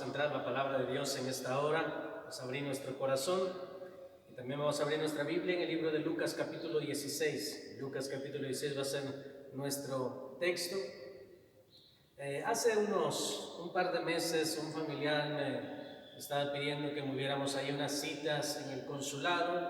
vamos a entrar a la palabra de Dios en esta hora. Vamos a abrir nuestro corazón y también vamos a abrir nuestra Biblia en el libro de Lucas capítulo 16. Lucas capítulo 16 va a ser nuestro texto. Hace un par de meses un familiar me estaba pidiendo que moviéramos ahí unas citas en el consulado.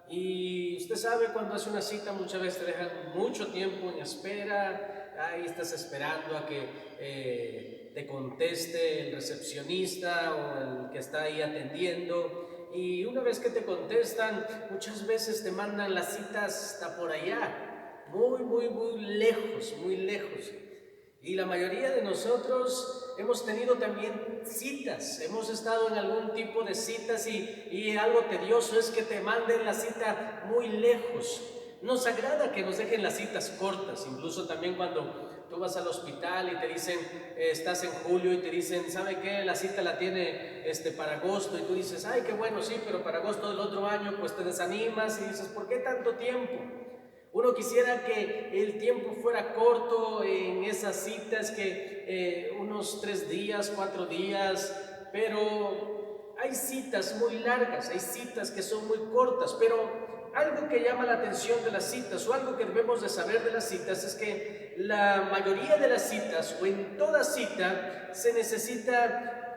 Y usted sabe, cuando hace una cita muchas veces te dejan mucho tiempo en espera. Ahí estás esperando a que te conteste el recepcionista o el que está ahí atendiendo. Y una vez que te contestan, muchas veces te mandan las citas hasta por allá, muy lejos, muy lejos. Y la mayoría de nosotros hemos tenido también citas, hemos estado en algún tipo de citas y algo tedioso es que te manden la cita muy lejos. Nos agrada que nos dejen las citas cortas, incluso también cuando tú vas al hospital y te dicen, estás en julio y te dicen, ¿sabe qué? La cita la tiene para agosto, y tú dices, ay, qué bueno, sí, pero para agosto del otro año pues te desanimas y dices, ¿por qué tanto tiempo? Uno quisiera que el tiempo fuera corto en esas citas, que unos 3 días, 4 días, pero hay citas muy largas, hay citas que son muy cortas, pero algo que llama la atención de las citas o algo que debemos de saber de las citas es que la mayoría de las citas o en toda cita se necesita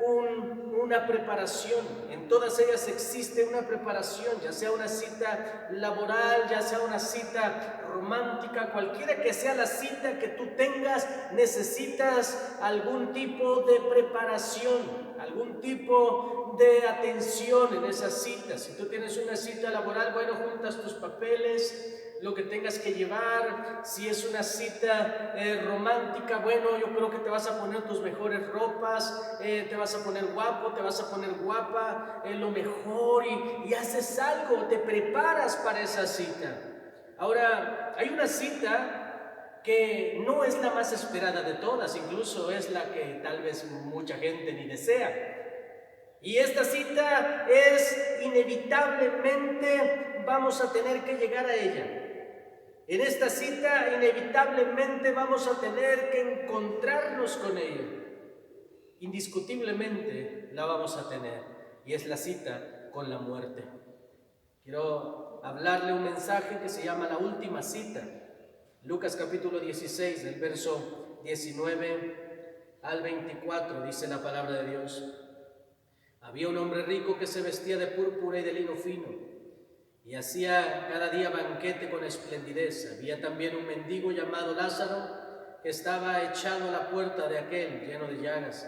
una preparación. En todas ellas existe una preparación, ya sea una cita laboral, ya sea una cita romántica, cualquiera que sea la cita que tú tengas, necesitas algún tipo de preparación, algún tipo de atención en esas citas. Si tú tienes una cita laboral, bueno, juntas tus papeles, lo que tengas que llevar. Si es una cita romántica, bueno, yo creo que te vas a poner tus mejores ropas, te vas a poner guapo, te vas a poner guapa, lo mejor, y haces algo, te preparas para esa cita. Ahora, hay una cita que no es la más esperada de todas, incluso es la que tal vez mucha gente ni desea. Y esta cita es inevitablemente, vamos a tener que llegar a ella. En esta cita inevitablemente vamos a tener que encontrarnos con ella. Indiscutiblemente la vamos a tener, y es la cita con la muerte. Quiero hablarle un mensaje que se llama La Última Cita. Lucas capítulo 16, del verso 19 al 24, dice la palabra de Dios. Había un hombre rico que se vestía de púrpura y de lino fino, y hacía cada día banquete con esplendidez. Había también un mendigo llamado Lázaro, que estaba echado a la puerta de aquel, lleno de llagas,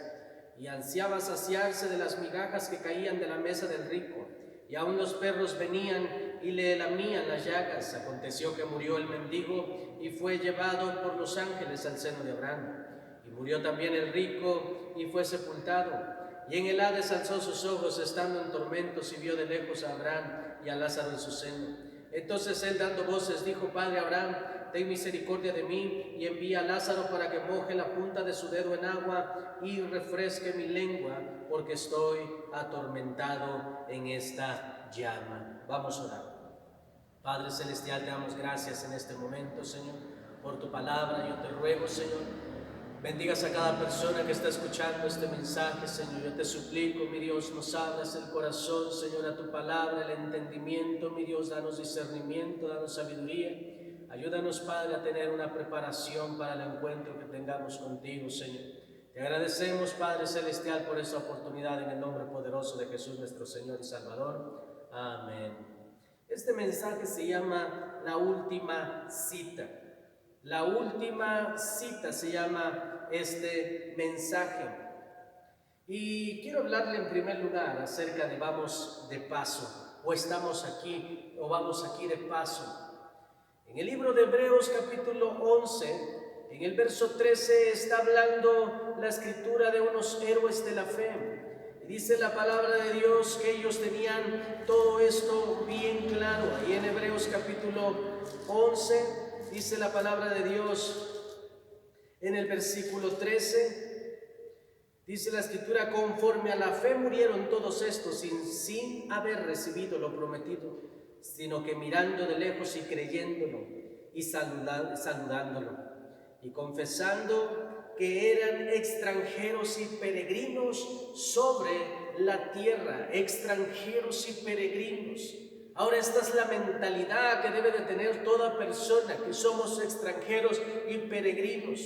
y ansiaba saciarse de las migajas que caían de la mesa del rico, y aun los perros venían y le lamían las llagas. Aconteció que murió el mendigo y fue llevado por los ángeles al seno de Abraham. Y murió también el rico y fue sepultado. Y en el Hades alzó sus ojos, estando en tormentos, y vio de lejos a Abraham y a Lázaro en su seno. Entonces él, dando voces, dijo: Padre Abraham, ten misericordia de mí, y envía a Lázaro para que moje la punta de su dedo en agua y refresque mi lengua, porque estoy atormentado en esta llama. Vamos a orar. Padre celestial, te damos gracias en este momento, Señor, por tu palabra. Yo te ruego, Señor, bendigas a cada persona que está escuchando este mensaje, Señor. Yo te suplico, mi Dios, nos abras el corazón, Señor, a tu palabra, el entendimiento, mi Dios, danos discernimiento, danos sabiduría. Ayúdanos, Padre, a tener una preparación para el encuentro que tengamos contigo, Señor. Te agradecemos, Padre celestial, por esta oportunidad, en el nombre poderoso de Jesús, nuestro Señor y Salvador. Amén. Este mensaje se llama La Última Cita. La Última Cita se llama este mensaje. Y quiero hablarle en primer lugar acerca de vamos de paso, o estamos aquí, o vamos aquí de paso. En el libro de Hebreos capítulo 11, en el verso 13, está hablando la escritura de unos héroes de la fe. Y dice la palabra de Dios que ellos tenían todo esto bien claro. Ahí en Hebreos capítulo 11, dice la palabra de Dios en el versículo 13, dice la escritura: conforme a la fe murieron todos estos sin haber recibido lo prometido, sino que mirando de lejos y creyéndolo y saludándolo y confesando que eran extranjeros y peregrinos sobre la tierra, extranjeros y peregrinos. Ahora esta es la mentalidad que debe de tener toda persona, que somos extranjeros y peregrinos,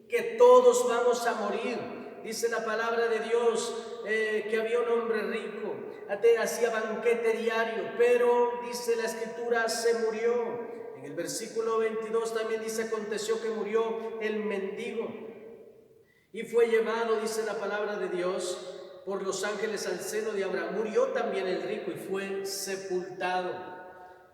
que todos vamos a morir. Dice la palabra de Dios que había un hombre rico, hacía banquete diario, pero dice la escritura, se murió. En el versículo 22 también dice, aconteció que murió el mendigo y fue llevado, dice la palabra de Dios, por los ángeles al seno de Abraham. Murió también el rico y fue sepultado.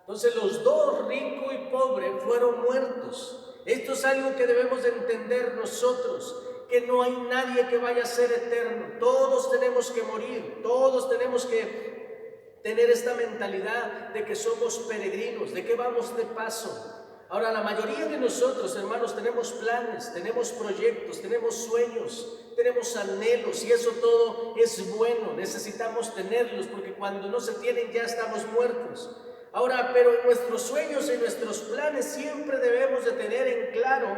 Entonces los dos, rico y pobre, fueron muertos. Esto es algo que debemos de entender nosotros, que no hay nadie que vaya a ser eterno. Todos tenemos que morir, todos tenemos que tener esta mentalidad de que somos peregrinos, de que vamos de paso. Ahora, la mayoría de nosotros, hermanos, tenemos planes, tenemos proyectos, tenemos sueños, tenemos anhelos, y eso todo es bueno, necesitamos tenerlos, porque cuando no se tienen ya estamos muertos. Ahora, pero en nuestros sueños, en nuestros planes, siempre debemos de tener en claro,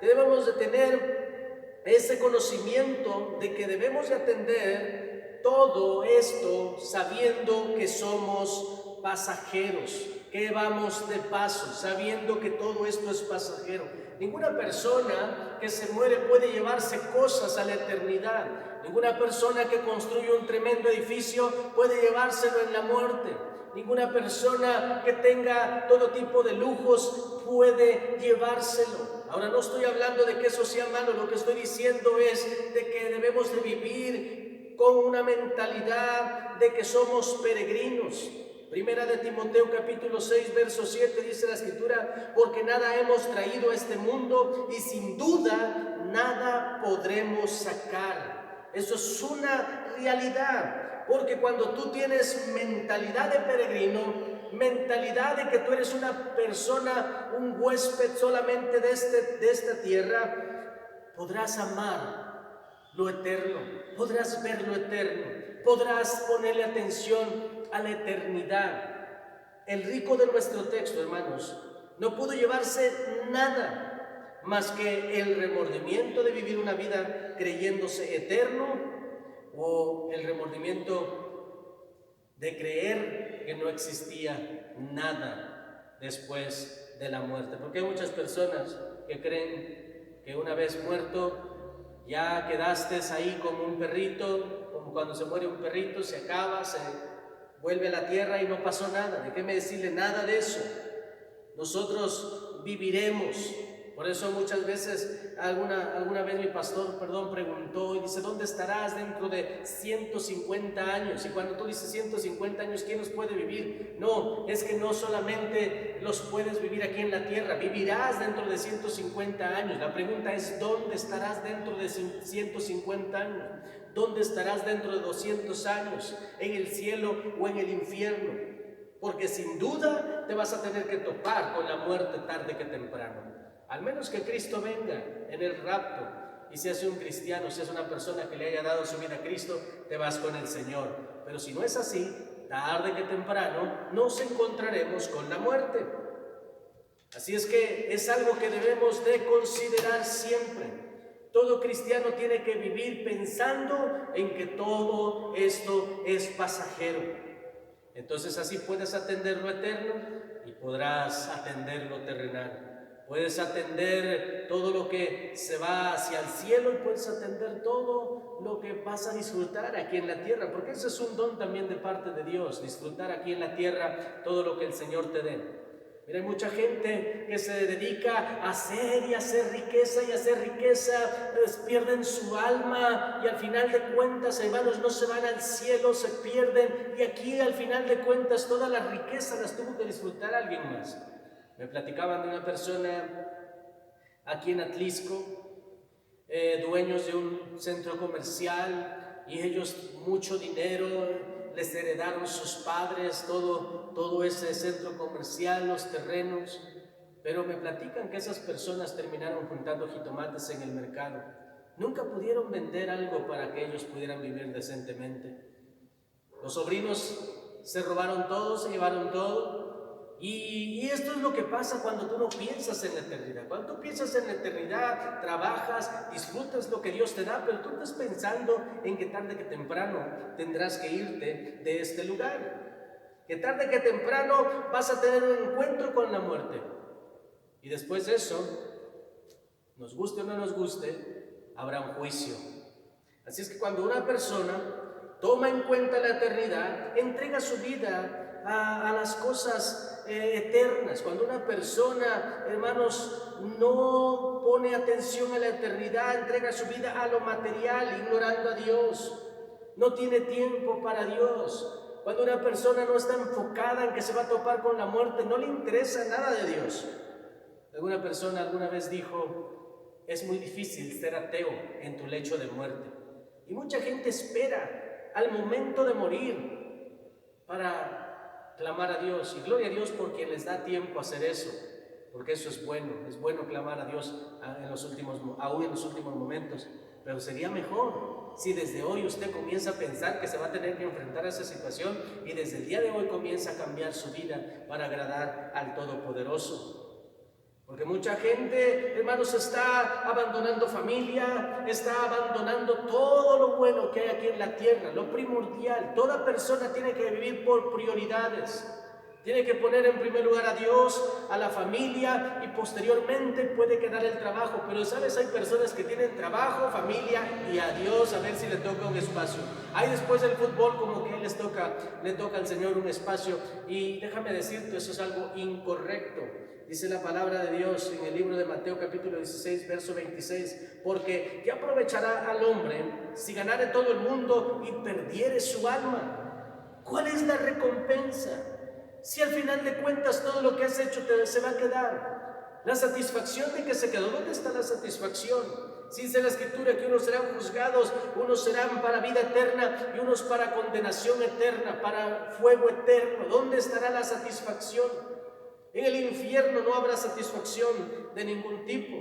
debemos de tener ese conocimiento de que debemos de atender todo esto sabiendo que somos pasajeros, que vamos de paso, sabiendo que todo esto es pasajero. Ninguna persona que se muere puede llevarse cosas a la eternidad. Ninguna persona que construye un tremendo edificio puede llevárselo en la muerte. Ninguna persona que tenga todo tipo de lujos puede llevárselo. Ahora, no estoy hablando de que eso sea malo, lo que estoy diciendo es de que debemos de vivir con una mentalidad de que somos peregrinos. Primera de Timoteo capítulo 6 verso 7 dice la escritura, porque nada hemos traído a este mundo y sin duda nada podremos sacar. Eso es una realidad, porque cuando tú tienes mentalidad de peregrino, mentalidad de que tú eres una persona, un huésped solamente de esta tierra, podrás amar lo eterno, podrás ver lo eterno, podrás ponerle atención a la eternidad. El rico de nuestro texto, hermanos, no pudo llevarse nada más que el remordimiento de vivir una vida creyéndose eterno, o el remordimiento de creer que no existía nada después de la muerte. Porque hay muchas personas que creen que una vez muerto ya quedaste ahí como un perrito, como cuando se muere un perrito, se acaba, se vuelve a la tierra y no pasó nada. Déjeme decirle, nada de eso. Nosotros viviremos. Por eso muchas veces, alguna vez mi pastor, preguntó y dice, ¿dónde estarás dentro de 150 años? Y cuando tú dices 150 años, ¿quién los puede vivir? No, es que no solamente los puedes vivir aquí en la tierra, vivirás dentro de 150 años. La pregunta es, ¿dónde estarás dentro de 150 años? ¿Dónde estarás dentro de 200 años? ¿En el cielo o en el infierno? Porque sin duda te vas a tener que topar con la muerte tarde que temprano. Al menos que Cristo venga en el rapto y seas un cristiano, seas una persona que le haya dado su vida a Cristo, te vas con el Señor. Pero si no es así, tarde que temprano nos encontraremos con la muerte. Así es que es algo que debemos de considerar siempre. Todo cristiano tiene que vivir pensando en que todo esto es pasajero. Entonces así puedes atender lo eterno y podrás atender lo terrenal. Puedes atender todo lo que se va hacia el cielo y puedes atender todo lo que vas a disfrutar aquí en la tierra, porque ese es un don también de parte de Dios, disfrutar aquí en la tierra todo lo que el Señor te dé. Mira, hay mucha gente que se dedica a hacer y hacer riqueza y hacer riqueza, pierden su alma y al final de cuentas, hermanos, no se van al cielo, se pierden, y aquí al final de cuentas toda la riqueza las tuvo que disfrutar alguien más. Me platicaban de una persona aquí en Atlisco, dueños de un centro comercial, y ellos mucho dinero, les heredaron sus padres todo ese centro comercial, los terrenos, pero me platican que esas personas terminaron juntando jitomates en el mercado. Nunca pudieron vender algo para que ellos pudieran vivir decentemente. Los sobrinos se robaron todo, se llevaron todo, Y esto es lo que pasa cuando tú no piensas en la eternidad. Cuando tú piensas en la eternidad, trabajas, disfrutas lo que Dios te da, pero tú estás pensando en que tarde que temprano tendrás que irte de este lugar. Que tarde que temprano vas a tener un encuentro con la muerte. Y después de eso, nos guste o no nos guste, habrá un juicio. Así es que cuando una persona toma en cuenta la eternidad, entrega su vida a las cosas eternas. Cuando una persona, hermanos, no pone atención a la eternidad, entrega su vida a lo material, ignorando a Dios, no tiene tiempo para Dios. Cuando una persona no está enfocada en que se va a topar con la muerte, no le interesa nada de Dios. Alguna persona alguna vez dijo: es muy difícil ser ateo en tu lecho de muerte. Y mucha gente espera al momento de morir para clamar a Dios, y gloria a Dios por quien les da tiempo a hacer eso, porque eso es bueno clamar a Dios aún en los últimos momentos, pero sería mejor si desde hoy usted comienza a pensar que se va a tener que enfrentar a esa situación y desde el día de hoy comienza a cambiar su vida para agradar al Todopoderoso. Porque mucha gente, hermanos, está abandonando familia, está abandonando todo lo bueno que hay aquí en la tierra, lo primordial. Toda persona tiene que vivir por prioridades. Tiene que poner en primer lugar a Dios, a la familia y posteriormente puede quedar el trabajo. Pero sabes, hay personas que tienen trabajo, familia y a Dios a ver si le toca un espacio. Hay después del fútbol como que le toca al Señor un espacio. Y déjame decirte, eso es algo incorrecto. Dice la palabra de Dios en el libro de Mateo capítulo 16, verso 26, porque ¿qué aprovechará al hombre si ganare todo el mundo y perdiere su alma? ¿Cuál es la recompensa? Si al final de cuentas todo lo que has hecho se va a quedar. La satisfacción de que se quedó, ¿dónde está la satisfacción? Si dice la Escritura que unos serán juzgados, unos serán para vida eterna y unos para condenación eterna, para fuego eterno. ¿Dónde estará la satisfacción? En el infierno no habrá satisfacción de ningún tipo.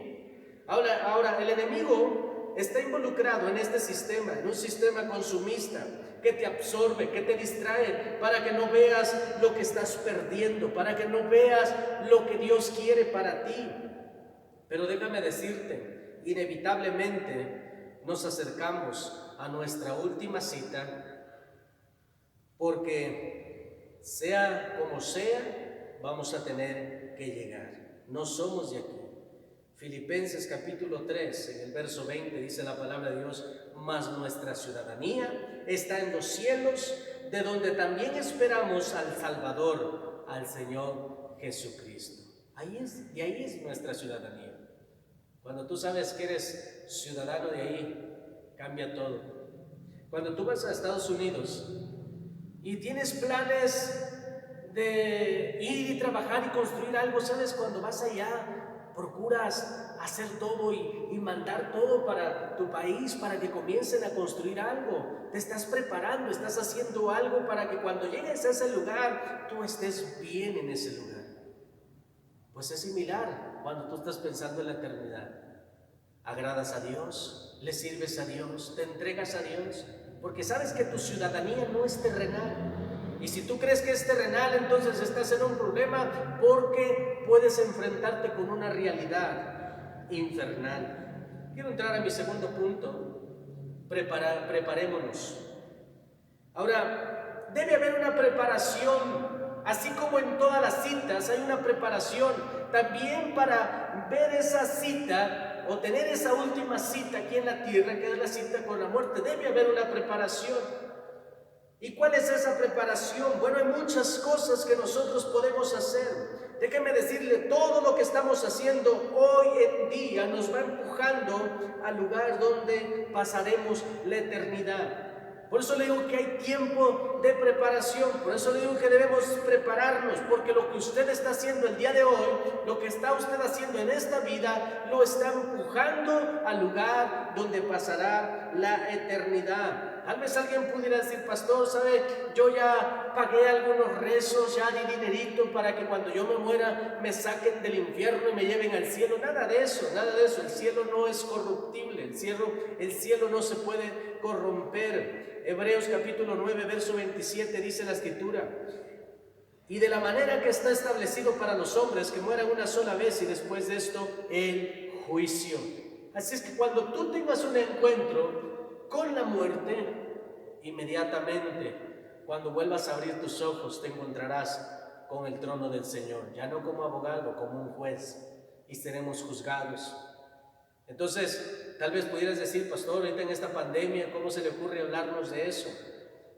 Ahora, el enemigo está involucrado en este sistema, en un sistema consumista que te absorbe, que te distrae, para que no veas lo que estás perdiendo, para que no veas lo que Dios quiere para ti. Pero déjame decirte, inevitablemente nos acercamos a nuestra última cita, porque sea como sea, vamos a tener que llegar. No somos de aquí. Filipenses capítulo 3, en el verso 20, dice la palabra de Dios: mas nuestra ciudadanía está en los cielos, de donde también esperamos al Salvador, al Señor Jesucristo. Y ahí es nuestra ciudadanía. Cuando tú sabes que eres ciudadano de ahí, cambia todo. Cuando tú vas a Estados Unidos y tienes planes de ir y trabajar y construir algo, ¿sabes? Cuando vas allá, procuras hacer todo y mandar todo para tu país, para que comiencen a construir algo. Te estás preparando, estás haciendo algo para que cuando llegues a ese lugar, tú estés bien en ese lugar. Pues es similar cuando tú estás pensando en la eternidad. Agradas a Dios, le sirves a Dios, te entregas a Dios, porque sabes que tu ciudadanía no es terrenal. Y si tú crees que es terrenal, entonces estás en un problema, porque puedes enfrentarte con una realidad infernal. Quiero entrar a mi segundo punto. Preparémonos. Ahora, debe haber una preparación, así como en todas las citas hay una preparación, también para ver esa cita o tener esa última cita aquí en la tierra, que es la cita con la muerte. Debe haber una preparación. ¿Y cuál es esa preparación? Bueno, hay muchas cosas que nosotros podemos hacer. Déjeme decirle, todo lo que estamos haciendo hoy en día nos va empujando al lugar donde pasaremos la eternidad. Por eso le digo que hay tiempo de preparación, por eso le digo que debemos prepararnos, porque lo que usted está haciendo el día de hoy, lo que está usted haciendo en esta vida, lo está empujando al lugar donde pasará la eternidad. Tal vez alguien pudiera decir: pastor, ¿sabe? Yo ya pagué algunos rezos, ya di dinerito para que cuando yo me muera me saquen del infierno y me lleven al cielo. Nada de eso, nada de eso. El cielo no es corruptible, el cielo no se puede corromper. Hebreos capítulo 9, verso 27 dice la Escritura: y de la manera que está establecido para los hombres, que mueran una sola vez y después de esto el juicio. Así es que cuando tú tengas un encuentro con la muerte, inmediatamente, cuando vuelvas a abrir tus ojos, te encontrarás con el trono del Señor, ya no como abogado, como un juez, y seremos juzgados. Entonces, tal vez pudieras decir, pastor, ahorita en esta pandemia, ¿cómo se le ocurre hablarnos de eso?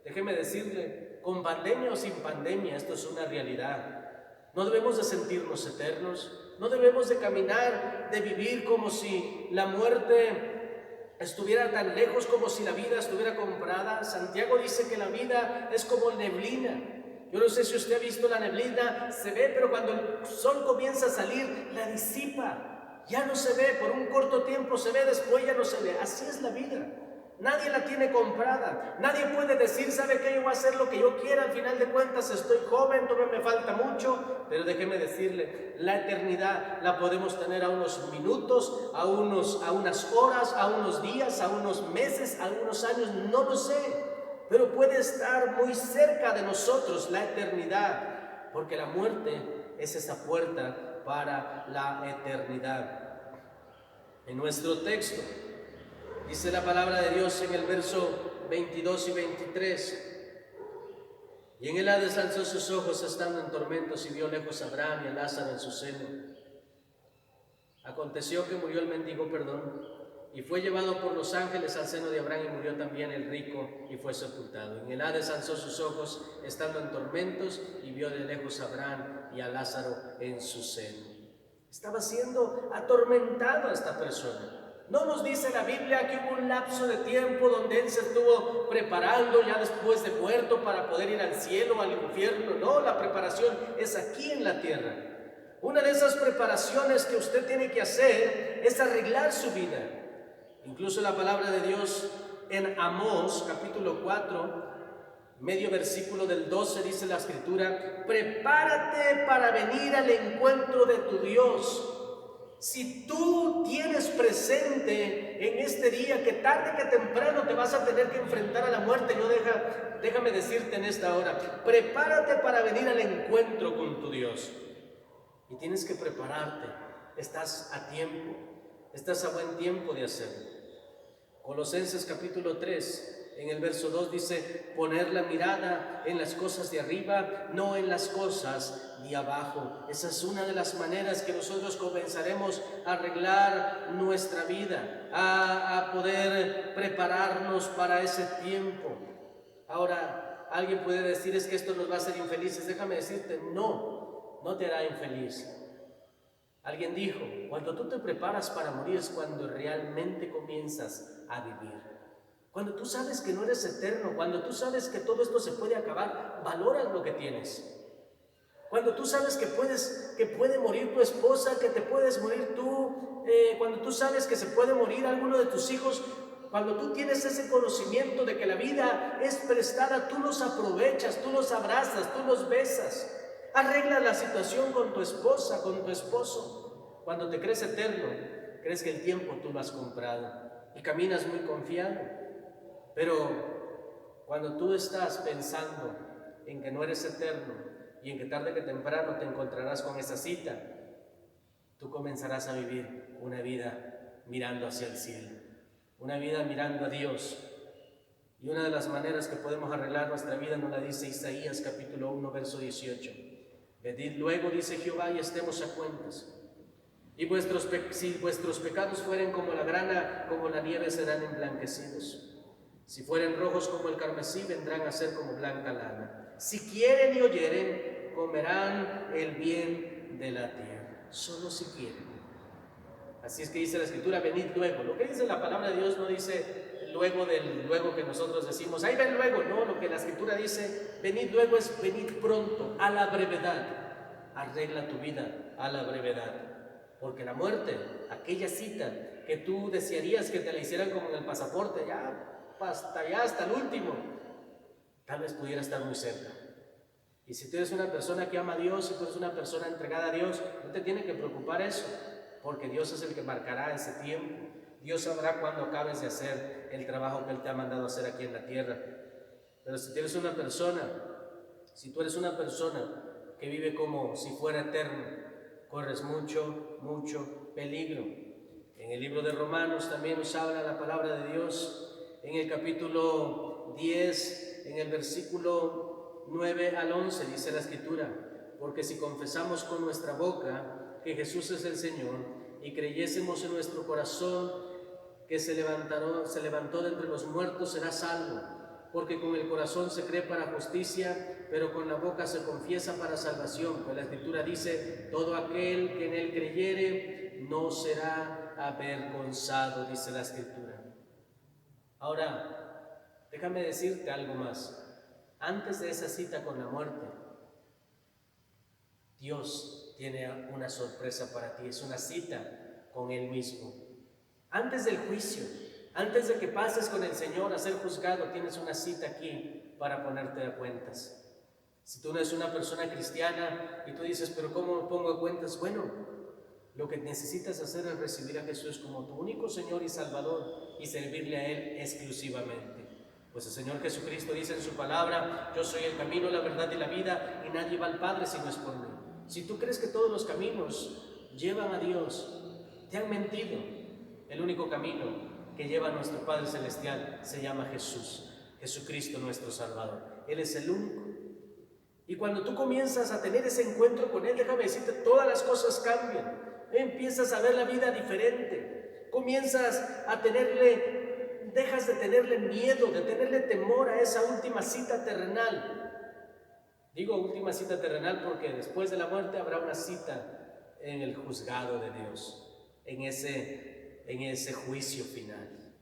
Déjeme decirle, con pandemia o sin pandemia, esto es una realidad. No debemos de sentirnos eternos, no debemos de caminar, de vivir como si la muerte estuviera tan lejos, como si la vida estuviera comprada. Santiago dice que la vida es como neblina. Yo no sé si usted ha visto la neblina, se ve, pero cuando el sol comienza a salir, la disipa. Ya no se ve, por un corto tiempo se ve, después ya no se ve. Así es la vida. Nadie la tiene comprada. Nadie puede decir, ¿sabe qué? Yo voy a hacer lo que yo quiera. Al final de cuentas estoy joven, todavía me falta mucho. Pero déjeme decirle, la eternidad la podemos tener a unos minutos, a unas horas, a unos días, a unos meses, a unos años, no lo sé. Pero puede estar muy cerca de nosotros la eternidad, porque la muerte es esa puerta para la eternidad. En nuestro texto dice la palabra de Dios en el verso 22 y 23: y en el Hades alzó sus ojos estando en tormentos y vio lejos a Abraham y a Lázaro en su seno. Aconteció que murió el mendigo, y fue llevado por los ángeles al seno de Abraham, y murió también el rico y fue sepultado. En el Hades alzó sus ojos estando en tormentos y vio de lejos a Abraham y a Lázaro en su seno. Estaba siendo atormentado esta persona. No nos dice la Biblia que hubo un lapso de tiempo donde él se estuvo preparando ya después de muerto para poder ir al cielo o al infierno. No, la preparación es aquí en la tierra. Una de esas preparaciones que usted tiene que hacer es arreglar su vida. Incluso la palabra de Dios en Amós capítulo 4, medio versículo del 12, dice la escritura: prepárate para venir al encuentro de tu Dios. Si tú tienes presente en este día que tarde que temprano te vas a tener que enfrentar a la muerte, déjame decirte en esta hora, prepárate para venir al encuentro con tu Dios. Y tienes que prepararte. Estás a tiempo, estás a buen tiempo de hacerlo. Colosenses capítulo 3, en el verso 2 dice: poner la mirada en las cosas de arriba, no en las cosas de abajo. Esa es una de las maneras que nosotros comenzaremos a arreglar nuestra vida, a poder prepararnos para ese tiempo. Ahora, alguien puede decir, es que esto nos va a hacer infelices. Déjame decirte, no te hará infeliz. Alguien dijo, cuando tú te preparas para morir es cuando realmente comienzas a vivir. Cuando tú sabes que no eres eterno, cuando tú sabes que todo esto se puede acabar, valoras lo que tienes. Cuando tú sabes que puede morir tu esposa, que te puedes morir tú, cuando tú sabes que se puede morir alguno de tus hijos, cuando tú tienes ese conocimiento de que la vida es prestada, tú los aprovechas, tú los abrazas, tú los besas. Arregla la situación con tu esposa, con tu esposo. Cuando te crees eterno, crees que el tiempo tú lo has comprado y caminas muy confiado. Pero cuando tú estás pensando en que no eres eterno y en que tarde que temprano te encontrarás con esa cita, tú comenzarás a vivir una vida mirando hacia el cielo, una vida mirando a Dios. Y una de las maneras que podemos arreglar nuestra vida nos la dice Isaías capítulo 1, verso 18. Venid luego, dice Jehová, y estemos a cuentas. Y si vuestros pecados fueren como la grana, como la nieve, serán emblanquecidos. Si fueren rojos como el carmesí, vendrán a ser como blanca lana. Si quieren y oyeren, comerán el bien de la tierra. Solo si quieren. Así es que dice la Escritura, venid luego. Lo que dice la palabra de Dios no dice luego del luego que nosotros decimos, ahí ven luego. No, lo que la Escritura dice, venid luego, es venid pronto, a la brevedad. Arregla tu vida a la brevedad. Porque la muerte, aquella cita que tú desearías que te la hicieran como en el pasaporte, hasta el último, tal vez pudiera estar muy cerca. Y si tú eres una persona que ama a Dios, si tú eres una persona entregada a Dios, no te tiene que preocupar eso, porque Dios es el que marcará ese tiempo. Dios sabrá cuándo acabes de hacer el trabajo que Él te ha mandado hacer aquí en la tierra. Pero si tú eres una persona que vive como si fuera eterno, corres mucho, mucho peligro. En el libro de Romanos también nos habla la palabra de Dios, en el capítulo 10, en el versículo 9 al 11, dice la Escritura: porque si confesamos con nuestra boca que Jesús es el Señor y creyésemos en nuestro corazón que se levantó de entre los muertos, será salvo. Porque con el corazón se cree para justicia, pero con la boca se confiesa para salvación. Pues la Escritura dice: todo aquel que en él creyere no será avergonzado, dice la Escritura. Ahora, déjame decirte algo más. Antes de esa cita con la muerte, Dios tiene una sorpresa para ti. Es una cita con Él mismo. Antes del juicio, antes de que pases con el Señor a ser juzgado, tienes una cita aquí para ponerte a cuentas. Si tú no eres una persona cristiana y tú dices: pero ¿cómo me pongo a cuentas? Bueno, lo que necesitas hacer es recibir a Jesús como tu único Señor y Salvador y servirle a Él exclusivamente. Pues el Señor Jesucristo dice en su palabra: yo soy el camino, la verdad y la vida, y nadie va al Padre si no es por mí. Si tú crees que todos los caminos llevan a Dios, te han mentido. El único camino que lleva a nuestro Padre Celestial se llama Jesús, Jesucristo nuestro Salvador. Él es el único. Y cuando tú comienzas a tener ese encuentro con Él, déjame decirte, todas las cosas cambian. Empiezas a ver la vida diferente. Comienzas a dejas de tenerle miedo, de tenerle temor a esa última cita terrenal. Digo última cita terrenal porque después de la muerte habrá una cita en el juzgado de Dios, en ese juicio final.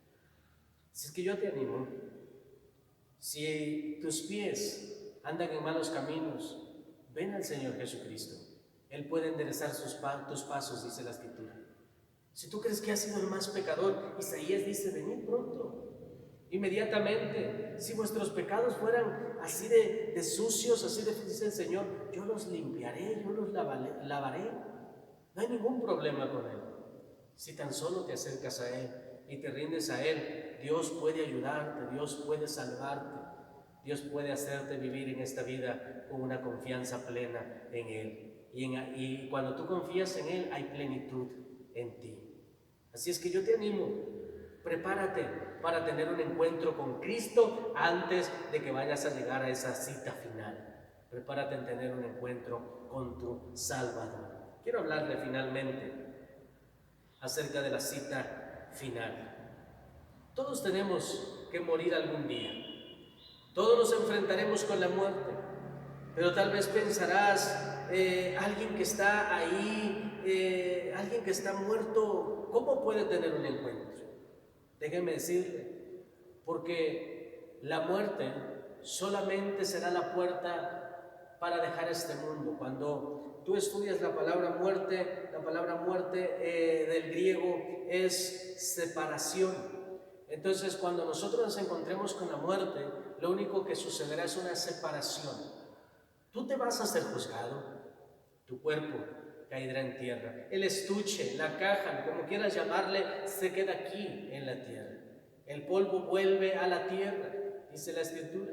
Así es que yo te animo, si tus pies andan en malos caminos, ven al Señor Jesucristo. Él puede enderezar tus pasos, dice la Escritura. Si tú crees que has sido el más pecador, Isaías dice: venid pronto. Inmediatamente, si vuestros pecados fueran así de sucios, así dice el Señor, yo los limpiaré, yo los lavaré. No hay ningún problema con Él. Si tan solo te acercas a Él y te rindes a Él, Dios puede ayudarte, Dios puede salvarte, Dios puede hacerte vivir en esta vida con una confianza plena en Él. Y cuando tú confías en Él, hay plenitud en ti. Así es que yo te animo, prepárate para tener un encuentro con Cristo antes de que vayas a llegar a esa cita final. Prepárate en tener un encuentro con tu Salvador. Quiero hablarle finalmente acerca de la cita final. Todos tenemos que morir algún día. Todos nos enfrentaremos con la muerte. Pero tal vez pensarás, alguien que está ahí, alguien que está muerto, ¿cómo puede tener un encuentro? Déjeme decirle, porque la muerte solamente será la puerta para dejar este mundo. Cuando tú estudias la palabra muerte del griego es separación. Entonces, cuando nosotros nos encontremos con la muerte, lo único que sucederá es una separación. Tú te vas a ser juzgado, tu cuerpo caerá en tierra, el estuche, la caja, como quieras llamarle, se queda aquí en la tierra. El polvo vuelve a la tierra, dice la Escritura,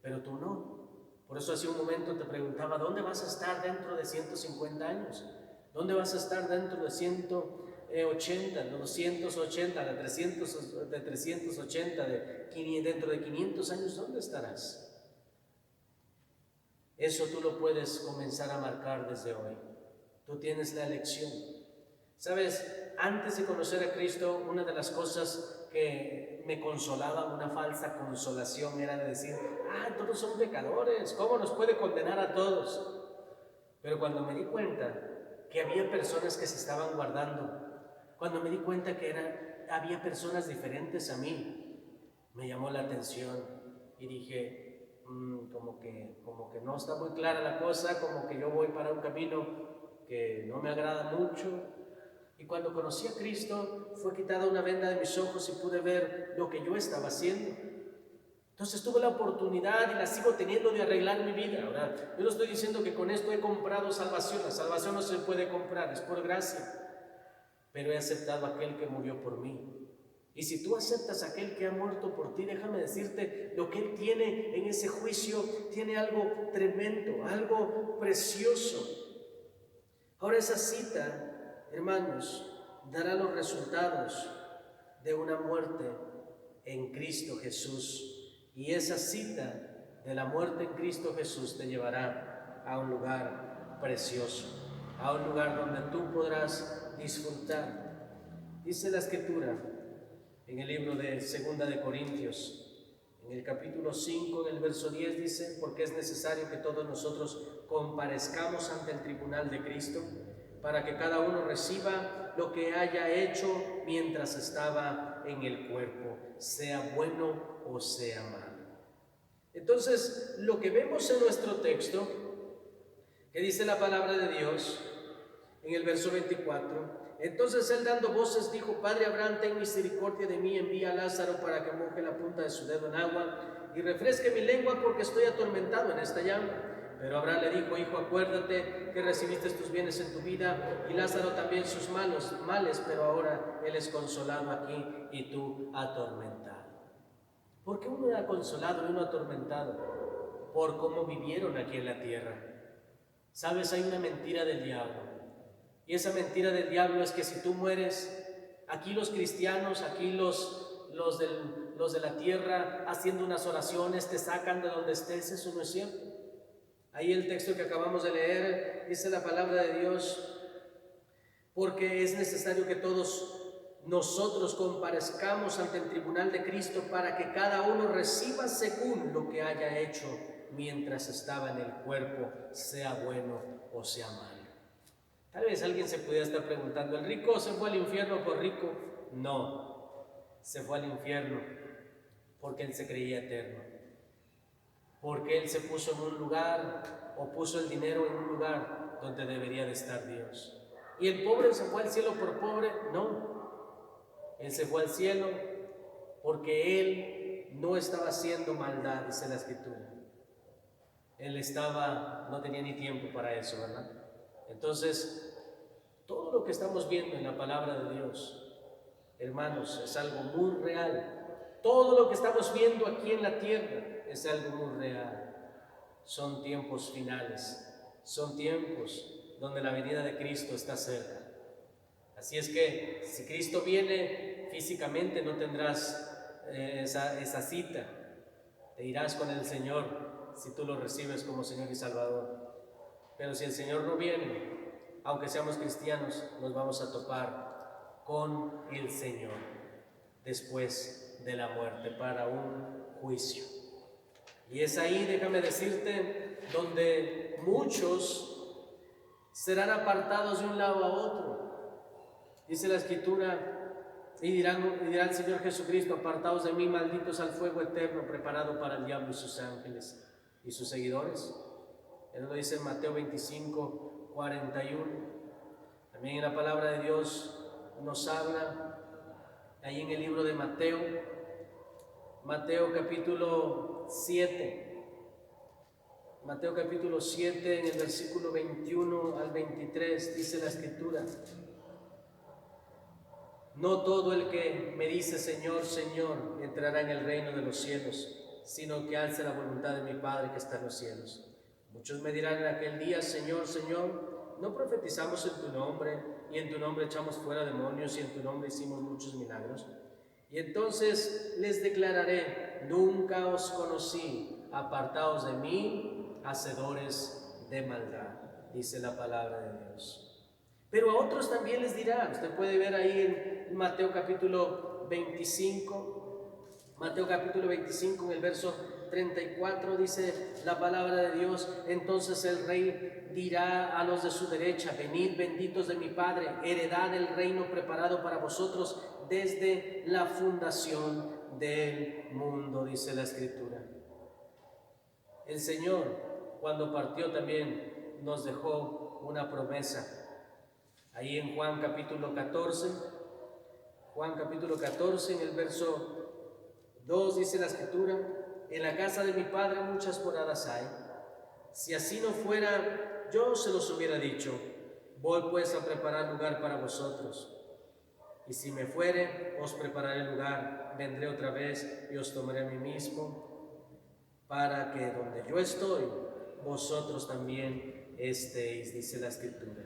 pero tú no. Por eso hace un momento te preguntaba: ¿dónde vas a estar dentro de 150 años? ¿Dónde vas a estar dentro de 180, de 280, de 380, dentro de 500 años? ¿Dónde estarás? Eso tú lo puedes comenzar a marcar desde hoy. Tú tienes la elección. ¿Sabes? Antes de conocer a Cristo, una de las cosas que me consolaban, una falsa consolación, era de decir: todos son pecadores, ¿cómo nos puede condenar a todos? Pero cuando me di cuenta que había personas que se estaban guardando, cuando me di cuenta que había personas diferentes a mí, me llamó la atención y dije: como que no está muy clara la cosa, como que yo voy para un camino que no me agrada mucho. Y cuando conocí a Cristo, fue quitada una venda de mis ojos y pude ver lo que yo estaba haciendo. Entonces tuve la oportunidad, y la sigo teniendo, de arreglar mi vida. Ahora, yo no estoy diciendo que con esto he comprado salvación. La salvación no se puede comprar, es por gracia. Pero he aceptado a aquel que murió por mí. Y si tú aceptas a aquel que ha muerto por ti, déjame decirte, lo que Él tiene en ese juicio tiene algo tremendo, algo precioso. Ahora esa cita, hermanos, dará los resultados de una muerte en Cristo Jesús. Y esa cita de la muerte en Cristo Jesús te llevará a un lugar precioso, a un lugar donde tú podrás disfrutar. Dice la Escritura en el libro de Segunda de Corintios, en el capítulo 5, en el verso 10, dice: porque es necesario que todos nosotros comparezcamos ante el tribunal de Cristo, para que cada uno reciba lo que haya hecho mientras estaba en el cuerpo, sea bueno o sea malo. Entonces, lo que vemos en nuestro texto, que dice la palabra de Dios, en el verso 24, entonces él dando voces dijo: Padre Abraham, ten misericordia de mí, envía a Lázaro para que moje la punta de su dedo en agua y refresque mi lengua, porque estoy atormentado en esta llama. Pero Abraham le dijo: Hijo, acuérdate que recibiste tus bienes en tu vida, y Lázaro también sus males, pero ahora él es consolado aquí y tú atormentado. ¿Por qué uno era consolado y uno atormentado? Por cómo vivieron aquí en la tierra. ¿Sabes? Hay una mentira del diablo. Y esa mentira del diablo es que si tú mueres, aquí los cristianos, aquí los de la tierra, haciendo unas oraciones, te sacan de donde estés. Eso no es cierto. Ahí el texto que acabamos de leer dice la palabra de Dios: porque es necesario que todos nosotros comparezcamos ante el tribunal de Cristo, para que cada uno reciba según lo que haya hecho mientras estaba en el cuerpo, sea bueno o sea malo. Tal vez alguien se pudiera estar preguntando: ¿el rico se fue al infierno por rico? No, se fue al infierno porque él se creía eterno, porque él se puso en un lugar, o puso el dinero en un lugar donde debería de estar Dios. ¿Y el pobre se fue al cielo por pobre? No, él se fue al cielo porque él no estaba haciendo maldad, dice la Escritura. Él no tenía ni tiempo para eso, ¿verdad? Entonces, todo lo que estamos viendo en la palabra de Dios, hermanos, es algo muy real. Todo lo que estamos viendo aquí en la tierra es algo muy real. Son tiempos finales, son tiempos donde la venida de Cristo está cerca. Así es que si Cristo viene físicamente, no tendrás esa cita. Te irás con el Señor si tú lo recibes como Señor y Salvador. Pero si el Señor no viene, aunque seamos cristianos, nos vamos a topar con el Señor después de la muerte para un juicio. Y es ahí, déjame decirte, donde muchos serán apartados de un lado a otro. Dice la Escritura: y dirá el Señor Jesucristo: apartaos de mí, malditos, al fuego eterno preparado para el diablo y sus ángeles y sus seguidores. Él lo dice en Mateo 25, 41. También en la palabra de Dios nos habla ahí en el libro de Mateo capítulo 7. Mateo capítulo 7, en el versículo 21 al 23, dice la Escritura: no todo el que me dice Señor, Señor, entrará en el reino de los cielos, sino que hace la voluntad de mi Padre que está en los cielos. Muchos me dirán en aquel día: Señor, Señor, ¿no profetizamos en tu nombre, y en tu nombre echamos fuera demonios, y en tu nombre hicimos muchos milagros? Y entonces les declararé: nunca os conocí, apartaos de mí, hacedores de maldad, dice la palabra de Dios. Pero a otros también les dirá. Usted puede ver ahí en Mateo capítulo 25, en el verso 34, dice la palabra de Dios: entonces el rey dirá a los de su derecha: venid, benditos de mi Padre, heredad el reino preparado para vosotros desde la fundación del mundo, dice la Escritura. El Señor, cuando partió, también nos dejó una promesa. Ahí en Juan capítulo 14, en el verso 2, dice la Escritura: en la casa de mi Padre muchas moradas hay. Si así no fuera, yo se los hubiera dicho. Voy pues a preparar lugar para vosotros. Y si me fuere, os prepararé lugar, vendré otra vez y os tomaré a mí mismo, para que donde yo estoy, vosotros también estéis, dice la Escritura.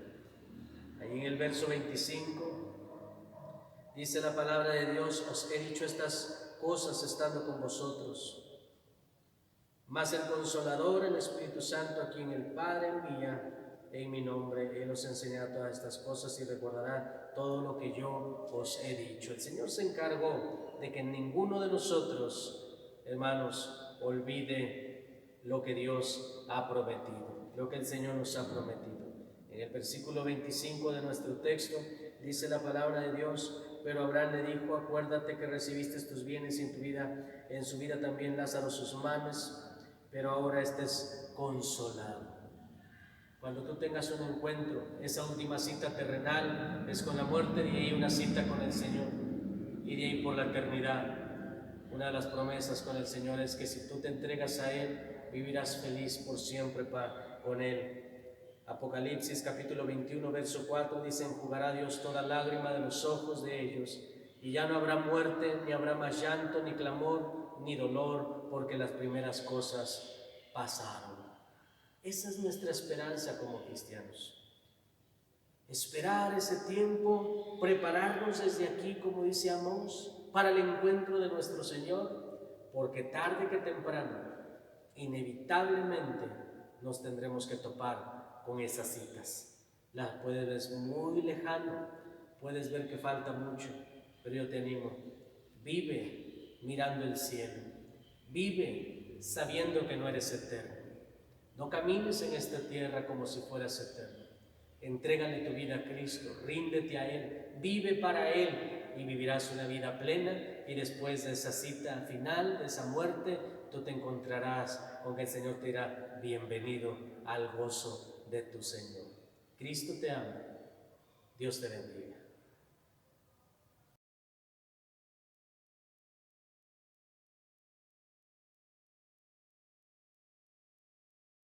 Ahí en el verso 25, dice la palabra de Dios: os he dicho estas cosas estando con vosotros. Mas el Consolador, el Espíritu Santo, a quien el Padre envía en mi nombre, Él os enseñará todas estas cosas y recordará todo lo que yo os he dicho. El Señor se encargó de que ninguno de nosotros, hermanos, olvide lo que Dios ha prometido, lo que el Señor nos ha prometido. En el versículo 25 de nuestro texto dice la palabra de Dios: pero Abraham le dijo: acuérdate que recibiste tus bienes en su vida también Lázaro sus males, pero ahora estés consolado. Cuando tú tengas un encuentro, esa última cita terrenal es con la muerte, y de ahí una cita con el Señor, y de ahí por la eternidad. Una de las promesas con el Señor es que si tú te entregas a Él, vivirás feliz por siempre con Él. Apocalipsis capítulo 21, verso 4 dice: enjugará Dios toda lágrima de los ojos de ellos, y ya no habrá muerte, ni habrá más llanto, ni clamor, ni dolor, porque las primeras cosas pasaron. Esa es nuestra esperanza como cristianos. Esperar ese tiempo, prepararnos desde aquí, como dice Amós, para el encuentro de nuestro Señor, porque tarde que temprano, inevitablemente nos tendremos que topar con esas citas. Las puedes ver muy lejano, puedes ver que falta mucho, pero yo te animo: vive mirando el cielo, vive sabiendo que no eres eterno. No camines en esta tierra como si fueras eterno. Entrégale tu vida a Cristo, ríndete a Él, vive para Él y vivirás una vida plena, y después de esa cita final, de esa muerte, tú te encontrarás con que el Señor te dirá: bienvenido al gozo de tu Señor. Cristo te ama. Dios te bendiga.